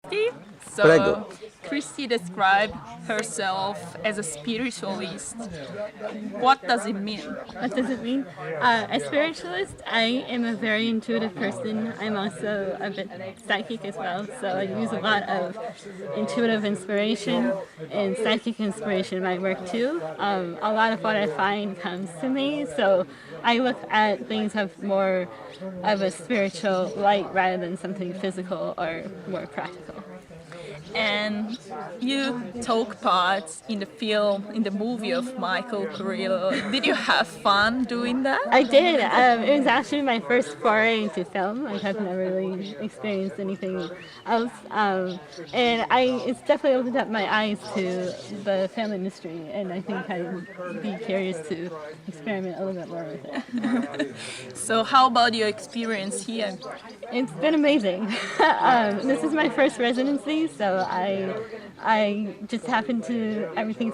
Kristi. So, Prego. Kristi described herself as a spiritualist. What does it mean? What does it mean? A spiritualist, I am a very intuitive person. I'm also a bit psychic as well, so I use a lot of intuitive inspiration and psychic inspiration in my work too. A lot of what I find comes to me, so I look at things of more of a spiritual light rather than something physical or more practical. And you took part in the film, in the movie of Michael Carrillo. Did you have fun doing that? I did. It was actually my first foray into film. Like, I've never really experienced anything else. And it's definitely opened up my eyes to the film industry, and I think I'd be curious to experiment a little bit more with it. So how about your experience here? It's been amazing. This is my first residency, so I just happened to, everything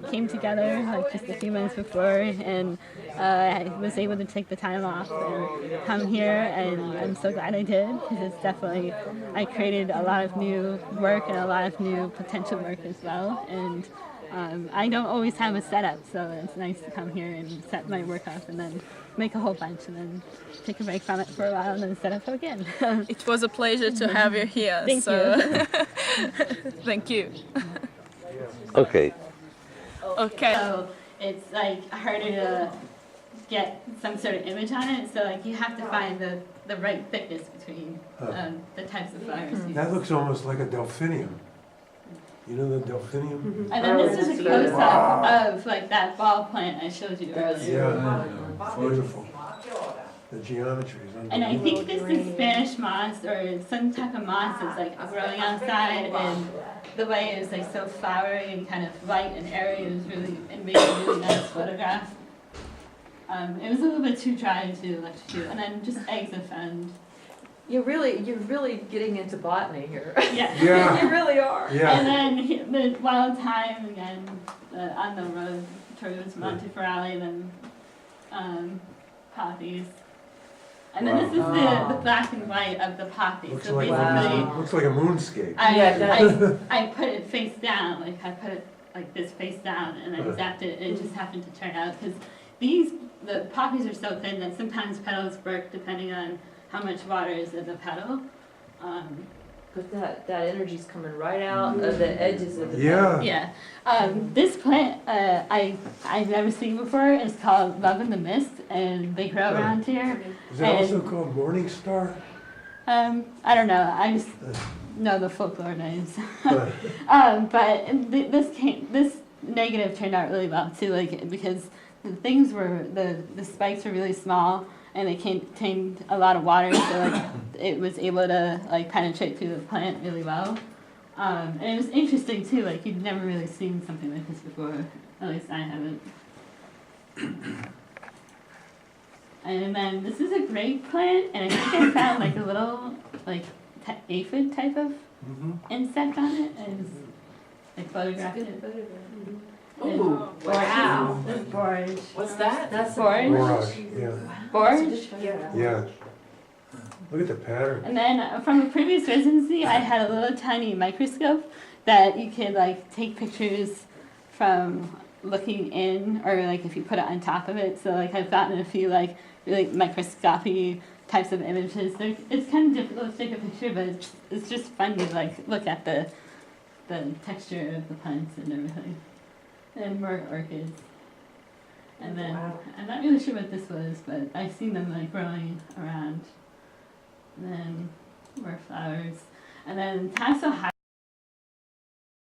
came together like just a few months before, and I was able to take the time off and come here, and I'm so glad I did, because it's definitely, I created a lot of new work and a lot of new potential work as well, and I don't always have a setup, so it's nice to come here and set my work up and then make a whole bunch and then take a break from it for a while and then set up again. It was a pleasure to have you here. Thank you. Thank you. Okay. Okay. So it's like harder to get some sort of image on it, so like you have to find the right thickness between the types of flowers. That looks almost like a delphinium. You know the delphinium? And then this is a close-up of like that ball plant I showed you earlier. Yeah, beautiful. The geometry is unbelievable. And I think this is Spanish moss or some type of moss that's like growing outside, and the way it was like so flowery and kind of light and airy, it was really, it made a really nice photograph. It was a little bit too dry to electrocute, and then just eggs I found. You're really getting into botany here. Yeah. Yeah. You really are. Yeah. And then the wild thyme again on the road towards Monteferrari, then poppies. And then this is the black and white of the poppy. Looks So like, basically, looks like a moonscape. I put it face down, like I put it like this face down, and I zapped it, and it just happened to turn out, because the poppies are so thin that sometimes petals break depending on how much water is in the petal. But that energy's coming right out of the edges of the Yeah. Yeah. This plant I've never seen before is called Love in the Mist, and they grow around here. Is it also called Morning Star? I don't know. I just know the folklore names. But this negative turned out really well too, like because the spikes were really small, and it contained a lot of water, so like it was able to like penetrate through the plant really well. And it was interesting too, like you'd never really seen something like this before, at least I haven't. And then this is a grape plant, and I think I found like a little like aphid type of insect on it, and I photographed it. Ooh, wow. This is borage. What's that? That's Borage. Borage, yeah. Borage? Yeah. Look at the pattern. And then from a previous residency, I had a little tiny microscope that you could like take pictures from looking in, or like if you put it on top of it. So like I've gotten a few like really microscopy types of images. It's kind of difficult to take a picture, but it's just fun to like look at the texture of the plants and everything. And more orchids. And then, I'm not really sure what this was, but I've seen them like growing around. And then more flowers. And then tassel